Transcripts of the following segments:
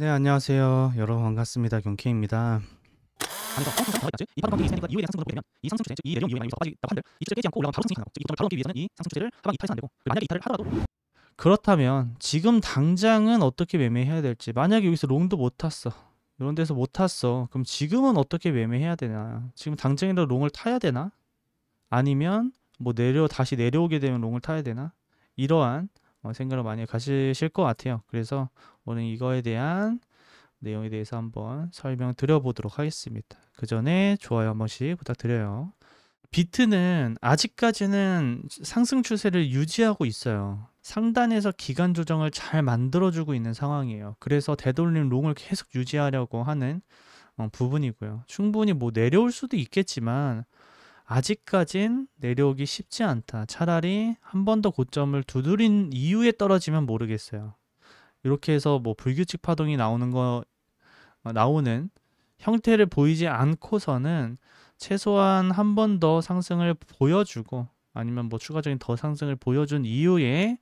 네, 안녕하세요. 여러분 반갑습니다. 경케입니다. 아니 그러니까 정확히 어디까지 이 파동 관계 있으니까 이후에 대한 상승으로 보게 되면 이 상승 추세, 즉 이 내려온 이후에 만약에 빠지다고 한들 이 추세를 깨지 않고 올라가면 바로 상승이 가능하고, 즉 이 고점을 바로 넘기 위해서는 이 상승 추세를 하방 이탈해서 안 되고, 그리고 만약에 이탈을 하더라도 그렇다면 지금 당장은 어떻게 매매해야 될지, 만약에 여기서 롱도 못 탔어. 이런 데서 못 탔어. 그럼 지금은 어떻게 매매해야 되나? 지금 당장이라도 롱을 타야 되나? 아니면 뭐 다시 내려오게 되면 롱을 타야 되나? 이러한 생각을 많이 가지실 것 같아요. 그래서 오늘 이거에 대한 내용에 대해서 한번 설명 드려보도록 하겠습니다. 그 전에 좋아요 한 번씩 부탁드려요. 비트는 아직까지는 상승 추세를 유지하고 있어요. 상단에서 기간 조정을 잘 만들어주고 있는 상황이에요. 그래서 되돌림 롱을 계속 유지하려고 하는 부분이고요. 충분히 뭐 내려올 수도 있겠지만 아직까진 내려오기 쉽지 않다. 차라리 한 번 더 고점을 두드린 이후에 떨어지면 모르겠어요. 이렇게 해서 뭐 불규칙 파동이 나오는 형태를 보이지 않고서는 최소한 한 번 더 상승을 보여주고, 아니면 뭐 추가적인 더 상승을 보여준 이후에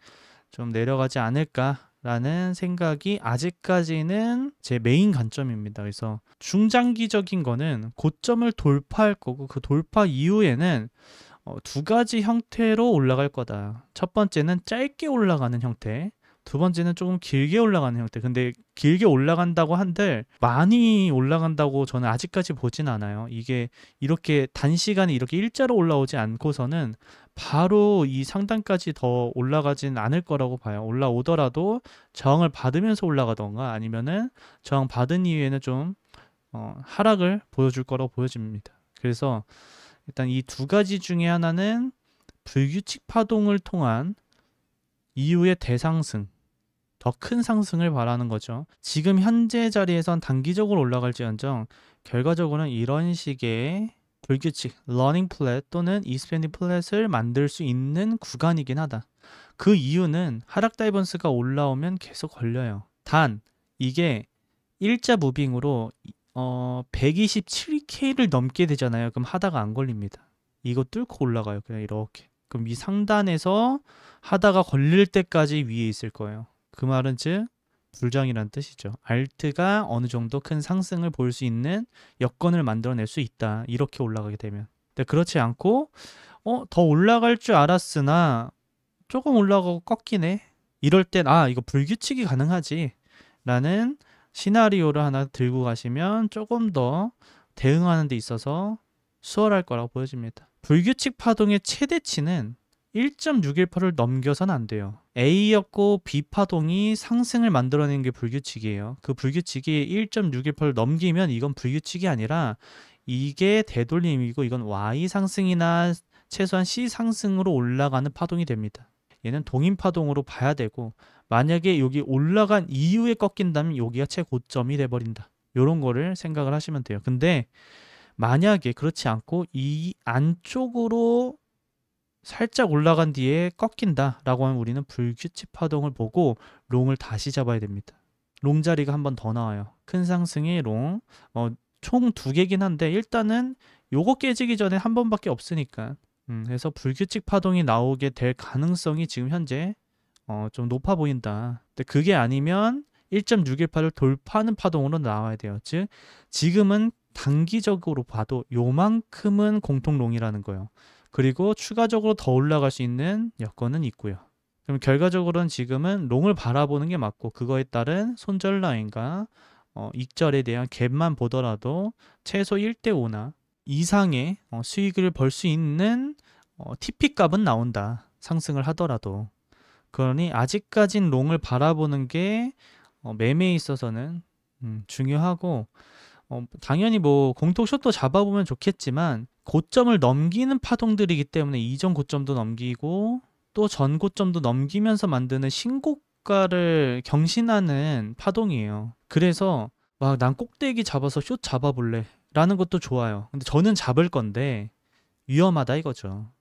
좀 내려가지 않을까라는 생각이 아직까지는 제 메인 관점입니다. 그래서 중장기적인 거는 고점을 돌파할 거고, 그 돌파 이후에는 두 가지 형태로 올라갈 거다. 첫 번째는 짧게 올라가는 형태, 두 번째는 조금 길게 올라가는 형태. 근데 길게 올라간다고 한들 많이 올라간다고 저는 아직까지 보진 않아요. 이게 이렇게 단시간에 이렇게 일자로 올라오지 않고서는 바로 이 상단까지 더 올라가진 않을 거라고 봐요. 올라오더라도 저항을 받으면서 올라가던가, 아니면은 저항 받은 이후에는 좀 하락을 보여줄 거라고 보여집니다. 그래서 일단 이 두 가지 중에 하나는 불규칙 파동을 통한 이후의 대상승, 더 큰 상승을 바라는 거죠. 지금 현재 자리에선 단기적으로 올라갈지언정 결과적으로는 이런 식의 불규칙 러닝 플랫 또는 이스펜딩 플랫을 만들 수 있는 구간이긴 하다. 그 이유는 하락 다이버스가 올라오면 계속 걸려요. 단 이게 일자 무빙으로 127K를 넘게 되잖아요. 그럼 하다가 안 걸립니다. 이거 뚫고 올라가요. 그냥 이렇게. 그럼 이 상단에서 하다가 걸릴 때까지 위에 있을 거예요. 그 말은 즉 불장이란 뜻이죠. 알트가 어느 정도 큰 상승을 볼 수 있는 여건을 만들어낼 수 있다. 이렇게 올라가게 되면. 근데 그렇지 않고 더 올라갈 줄 알았으나 조금 올라가고 꺾이네. 이럴 땐 이거 불규칙이 가능하지 라는 시나리오를 하나 들고 가시면 조금 더 대응하는 데 있어서 수월할 거라고 보여집니다. 불규칙 파동의 최대치는 1.618을 넘겨서는 안 돼요. A였고 B 파동이 상승을 만들어내는 게 불규칙이에요. 그 불규칙이 1.618을 넘기면 이건 불규칙이 아니라 이게 되돌림이고, 이건 Y 상승이나 최소한 C 상승으로 올라가는 파동이 됩니다. 얘는 동인 파동으로 봐야 되고, 만약에 여기 올라간 이후에 꺾인다면 여기가 최고점이 돼버린다. 이런 거를 생각을 하시면 돼요. 근데 만약에 그렇지 않고 이 안쪽으로 살짝 올라간 뒤에 꺾인다라고 하면 우리는 불규칙 파동을 보고 롱을 다시 잡아야 됩니다. 롱 자리가 한 번 더 나와요. 큰 상승의 롱, 총 두 개긴 한데 일단은 요거 깨지기 전에 한 번밖에 없으니까, 그래서 불규칙 파동이 나오게 될 가능성이 지금 현재 좀 높아 보인다. 근데 그게 아니면 1.618을 돌파하는 파동으로 나와야 돼요. 즉 지금은 단기적으로 봐도 요만큼은 공통롱이라는 거예요. 그리고 추가적으로 더 올라갈 수 있는 여건은 있고요. 그럼 결과적으로는 지금은 롱을 바라보는 게 맞고, 그거에 따른 손절 라인과 익절에 대한 갭만 보더라도 최소 1대5나 이상의 수익을 벌 수 있는 TP 값은 나온다. 상승을 하더라도. 그러니 아직까진 롱을 바라보는 게 매매에 있어서는 중요하고, 당연히 뭐 공통 숏도 잡아보면 좋겠지만 고점을 넘기는 파동들이기 때문에 이전 고점도 넘기고 또 전 고점도 넘기면서 만드는 신고가를 경신하는 파동이에요. 그래서 막 난 꼭대기 잡아서 숏 잡아볼래 라는 것도 좋아요. 근데 저는 잡을 건데 위험하다 이거죠.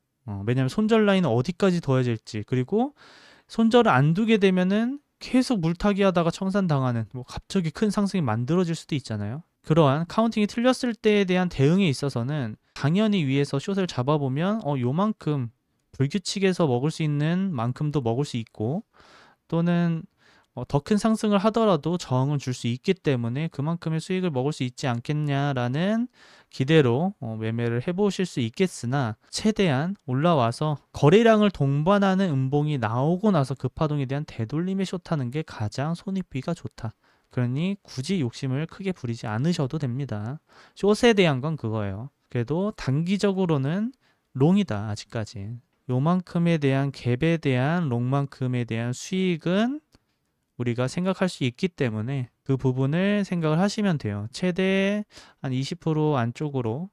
왜냐면 손절 라인은 어디까지 둬야될지, 그리고 손절을 안 두게 되면은 계속 물타기 하다가 청산당하는, 뭐 갑자기 큰 상승이 만들어질 수도 있잖아요. 그러한 카운팅이 틀렸을 때에 대한 대응에 있어서는 당연히 위에서 숏을 잡아보면 요만큼 불규칙에서 먹을 수 있는 만큼도 먹을 수 있고, 또는 더 큰 상승을 하더라도 저항은 줄 수 있기 때문에 그만큼의 수익을 먹을 수 있지 않겠냐라는 기대로 매매를 해보실 수 있겠으나 최대한 올라와서 거래량을 동반하는 음봉이 나오고 나서 그 파동에 대한 되돌림에 숏하는 게 가장 손익비가 좋다. 그러니 굳이 욕심을 크게 부리지 않으셔도 됩니다. 숏에 대한 건 그거예요. 그래도 단기적으로는 롱이다 아직까지. 요만큼에 대한 갭에 대한 롱만큼에 대한 수익은 우리가 생각할 수 있기 때문에 그 부분을 생각을 하시면 돼요. 최대 한 20% 안쪽으로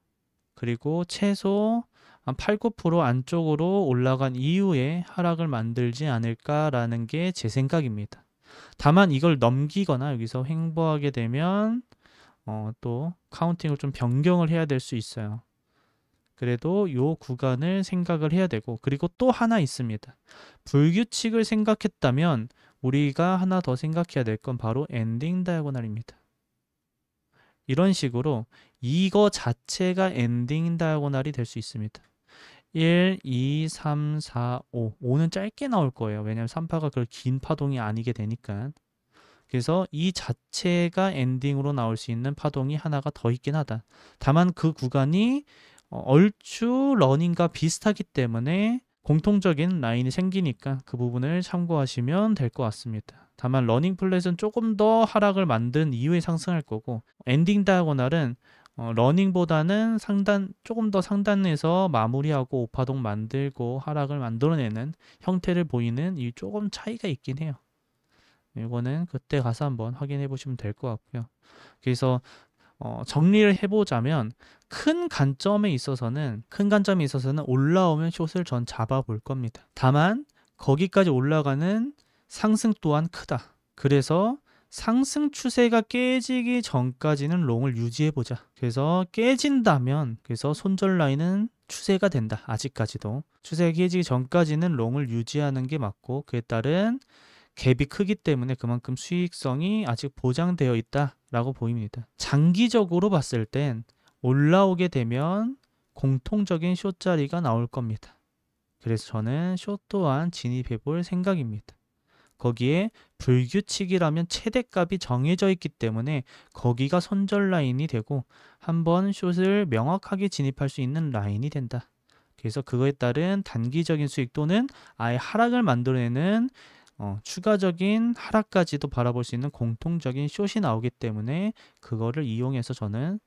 그리고 최소 한 8, 9% 안쪽으로 올라간 이후에 하락을 만들지 않을까라는 게 제 생각입니다. 다만 이걸 넘기거나 여기서 횡보하게 되면 또 카운팅을 좀 변경을 해야 될 수 있어요. 그래도 요 구간을 생각을 해야 되고 그리고 또 하나 있습니다. 불규칙을 생각했다면 우리가 하나 더 생각해야 될 건 바로 엔딩 다이아고날입니다. 이런 식으로 이거 자체가 엔딩 다이아고날이 될 수 있습니다. 1, 2, 3, 4, 5. 5는 짧게 나올 거예요. 왜냐하면 3파가 그렇게 긴 파동이 아니게 되니까. 그래서 이 자체가 엔딩으로 나올 수 있는 파동이 하나가 더 있긴 하다. 다만 그 구간이 얼추 러닝과 비슷하기 때문에 공통적인 라인이 생기니까 그 부분을 참고하시면 될 것 같습니다. 다만 러닝 플랫은 조금 더 하락을 만든 이후에 상승할 거고 엔딩 다이아고날은 러닝보다는 조금 더 상단에서 마무리하고 오파동 만들고 하락을 만들어내는 형태를 보이는 이 조금 차이가 있긴 해요. 이거는 그때 가서 한번 확인해 보시면 될 것 같고요. 그래서 정리를 해보자면 큰 관점에 있어서는 올라오면 숏을 전 잡아볼 겁니다. 다만 거기까지 올라가는 상승 또한 크다. 그래서 상승 추세가 깨지기 전까지는 롱을 유지해보자. 그래서 깨진다면 그래서 손절 라인은 추세가 된다. 아직까지도 추세가 깨지기 전까지는 롱을 유지하는 게 맞고 그에 따른 갭이 크기 때문에 그만큼 수익성이 아직 보장되어 있다라고 보입니다. 장기적으로 봤을 땐 올라오게 되면 공통적인 숏 자리가 나올 겁니다. 그래서 저는 숏 또한 진입해 볼 생각입니다. 거기에 불규칙이라면 최대값이 정해져 있기 때문에 거기가 손절 라인이 되고 한번 숏을 명확하게 진입할 수 있는 라인이 된다. 그래서 그거에 따른 단기적인 수익 또는 아예 하락을 만들어내는 추가적인 하락까지도 바라볼 수 있는 공통적인 숏이 나오기 때문에 그거를 이용해서 저는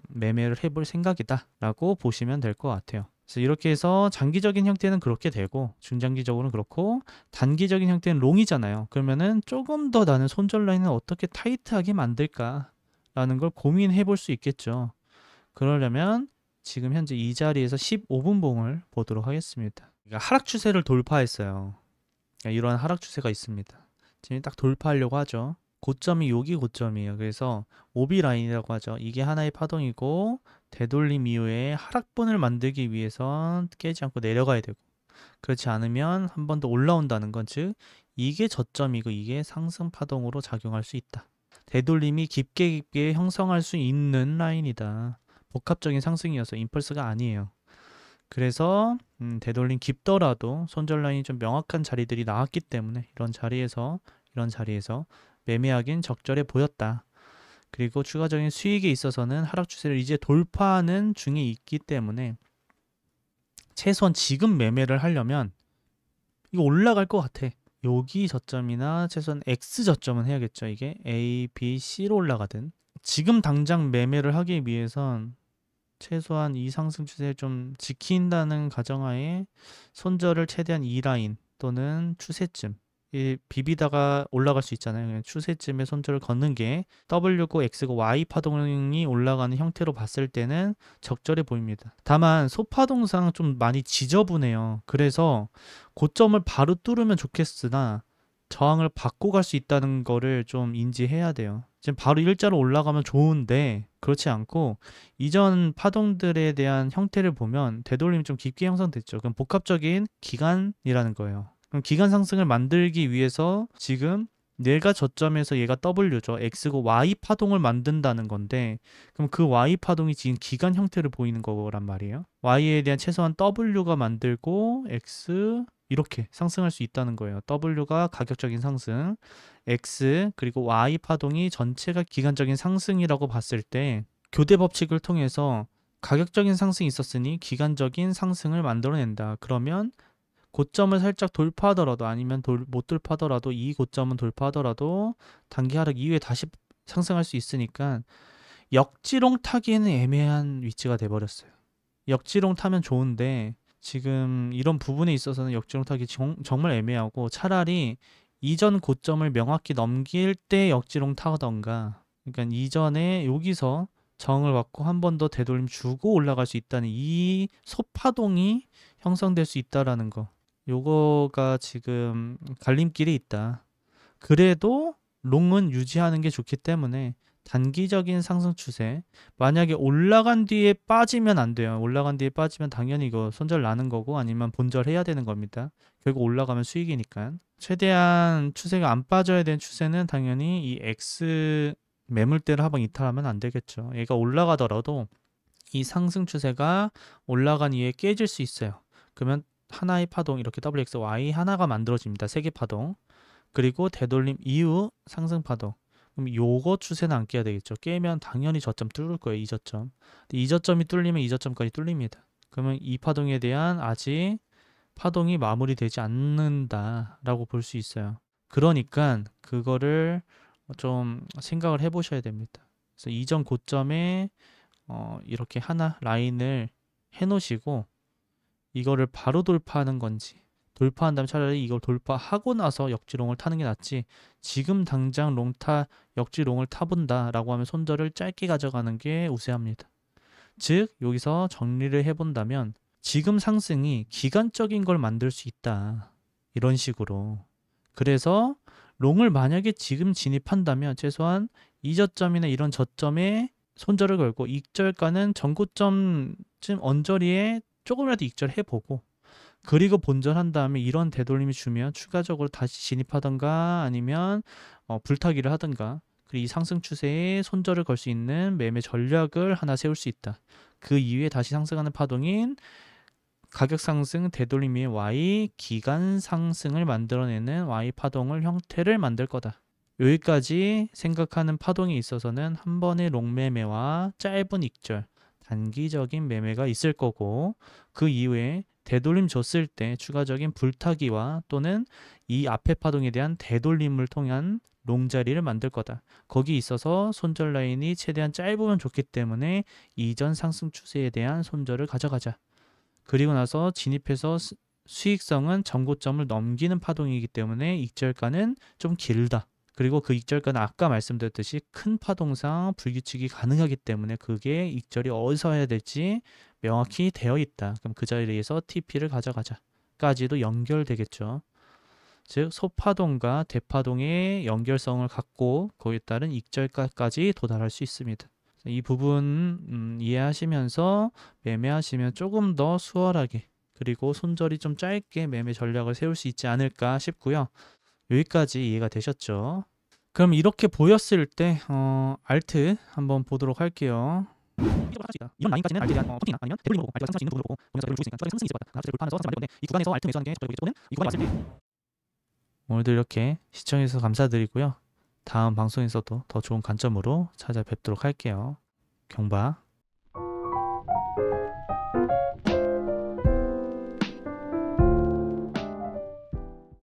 매매를 해볼 생각이다 라고 보시면 될 것 같아요. 그래서 이렇게 해서 장기적인 형태는 그렇게 되고 중장기적으로는 그렇고 단기적인 형태는 롱이잖아요. 그러면은 조금 더 나는 손절 라인을 어떻게 타이트하게 만들까 라는 걸 고민해 볼 수 있겠죠. 그러려면 지금 현재 이 자리에서 15분 봉을 보도록 하겠습니다. 하락 추세를 돌파했어요. 이런 하락 추세가 있습니다. 지금 딱 돌파하려고 하죠. 고점이 여기 고점이에요. 그래서 오비 라인이라고 하죠. 이게 하나의 파동이고 되돌림 이후에 하락분을 만들기 위해선 깨지 않고 내려가야 되고 그렇지 않으면 한 번 더 올라온다는 건 즉 이게 저점이고 이게 상승 파동으로 작용할 수 있다. 되돌림이 깊게 형성할 수 있는 라인이다. 복합적인 상승이어서 임펄스가 아니에요. 그래서 되돌림 깊더라도 손절 라인이 좀 명확한 자리들이 나왔기 때문에 이런 자리에서 매매하긴 적절해 보였다. 그리고 추가적인 수익에 있어서는 하락 추세를 이제 돌파하는 중에 있기 때문에 최소한 지금 매매를 하려면 이거 올라갈 것 같아. 여기 저점이나 최소한 X 저점은 해야겠죠. 이게 A, B, C로 올라가든 지금 당장 매매를 하기 위해선 최소한 이 상승 추세를 좀 지킨다는 가정하에 손절을 최대한 E 라인 또는 추세쯤 비비다가 올라갈 수 있잖아요. 추세쯤에 손절을 걷는 게 W고 X고 Y 파동이 올라가는 형태로 봤을 때는 적절해 보입니다. 다만 소파동상 좀 많이 지저분해요. 그래서 고점을 바로 뚫으면 좋겠으나 저항을 받고 갈 수 있다는 거를 좀 인지해야 돼요. 지금 바로 일자로 올라가면 좋은데 그렇지 않고 이전 파동들에 대한 형태를 보면 되돌림이 좀 깊게 형성됐죠. 그럼 복합적인 기간이라는 거예요. 그럼 기간 상승을 만들기 위해서 지금 얘가 저점에서 얘가 W죠. X고 Y 파동을 만든다는 건데 그럼 그 Y 파동이 지금 기간 형태를 보이는 거란 말이에요. Y에 대한 최소한 W가 만들고 X 이렇게 상승할 수 있다는 거예요. W가 가격적인 상승, X 그리고 Y 파동이 전체가 기간적인 상승이라고 봤을 때 교대 법칙을 통해서 가격적인 상승이 있었으니 기간적인 상승을 만들어낸다. 그러면 고점을 살짝 돌파하더라도 아니면 못 돌파하더라도 이 고점은 돌파하더라도 단기 하락 이후에 다시 상승할 수 있으니까 역지롱 타기에는 애매한 위치가 돼버렸어요. 역지롱 타면 좋은데 지금 이런 부분에 있어서는 역지롱 타기 정말 애매하고 차라리 이전 고점을 명확히 넘길 때 역지롱 타던가 그러니까 이전에 여기서 정을 받고 한 번 더 되돌림 주고 올라갈 수 있다는 이 소파동이 형성될 수 있다라는 거. 요거가 지금 갈림길에 있다. 그래도 롱은 유지하는 게 좋기 때문에 단기적인 상승 추세. 만약에 올라간 뒤에 빠지면 안 돼요. 올라간 뒤에 빠지면 당연히 이거 손절 나는 거고 아니면 본절해야 되는 겁니다. 결국 올라가면 수익이니까. 최대한 추세가 안 빠져야 되는 추세는 당연히 이 X 매물대를 한번 이탈하면 안 되겠죠. 얘가 올라가더라도 이 상승 추세가 올라간 이후에 깨질 수 있어요. 그러면 하나의 파동 이렇게 WXY 하나가 만들어집니다. 세 개 파동. 그리고 되돌림 이후 상승 파동. 그럼 요거 추세는 안 깨야 되겠죠. 깨면 당연히 저점 뚫을 거예요. 이 저점. 이 저점이 뚫리면 이 저점까지 뚫립니다. 그러면 이 파동에 대한 아직 파동이 마무리되지 않는다라고 볼 수 있어요. 그러니까 그거를 좀 생각을 해보셔야 됩니다. 그래서 이전 고점에 이렇게 하나 라인을 해놓으시고 이거를 바로 돌파하는 건지 돌파한 다음에 차라리 이걸 돌파하고 나서 역지롱을 타는 게 낫지 지금 당장 역지롱을 타본다 라고 하면 손절을 짧게 가져가는 게 우세합니다. 즉 여기서 정리를 해본다면 지금 상승이 기간적인 걸 만들 수 있다. 이런 식으로. 그래서 롱을 만약에 지금 진입한다면 최소한 이 저점이나 이런 저점에 손절을 걸고 익절가는 전고점쯤 언저리에 조금이라도 익절해보고 그리고 본전한 다음에 이런 되돌림이 주면 추가적으로 다시 진입하던가 아니면 불타기를 하던가 그리고 이 상승 추세에 손절을 걸 수 있는 매매 전략을 하나 세울 수 있다. 그 이후에 다시 상승하는 파동인 가격 상승 되돌림 위에 Y 기간 상승을 만들어내는 Y 파동을 형태를 만들 거다. 여기까지 생각하는 파동에 있어서는 한 번의 롱 매매와 짧은 익절 단기적인 매매가 있을 거고 그 이후에 되돌림 줬을 때 추가적인 불타기와 또는 이 앞에 파동에 대한 되돌림을 통한 롱자리를 만들 거다. 거기 있어서 손절 라인이 최대한 짧으면 좋기 때문에 이전 상승 추세에 대한 손절을 가져가자. 그리고 나서 진입해서 수익성은 전고점을 넘기는 파동이기 때문에 익절가는 좀 길다. 그리고 그 익절가는 아까 말씀드렸듯이 큰 파동상 불규칙이 가능하기 때문에 그게 익절이 어디서 해야 될지 명확히 되어 있다. 그럼 그 자리에서 TP를 가져가자. 까지도 연결되겠죠. 즉 소파동과 대파동의 연결성을 갖고 거기에 따른 익절가까지 도달할 수 있습니다. 이 부분 이해하시면서 매매하시면 조금 더 수월하게 그리고 손절이 좀 짧게 매매 전략을 세울 수 있지 않을까 싶고요. 여기까지 이해가 되셨죠? 그럼 이렇게 보였을 때 알트 한번 보도록 할게요. 이런 라인까지는 알트에 대한 토킹이나 아니면 되돌림으로 알트가 상승할 수 있는 부분을 보고 보면서 되돌림을 줄 수 있으니까 추가적인 상승이 있을 것 같다. 가격대를 돌파하면서 상승을 만들 건데 이 구간에서 알트 매수하는 게 적절하겠죠. 또는 이 구간에 왔을 때 오늘도 이렇게 시청해주셔서 감사드리고요. 다음 방송에서도 더 좋은 관점으로 찾아뵙도록 할게요. 경바.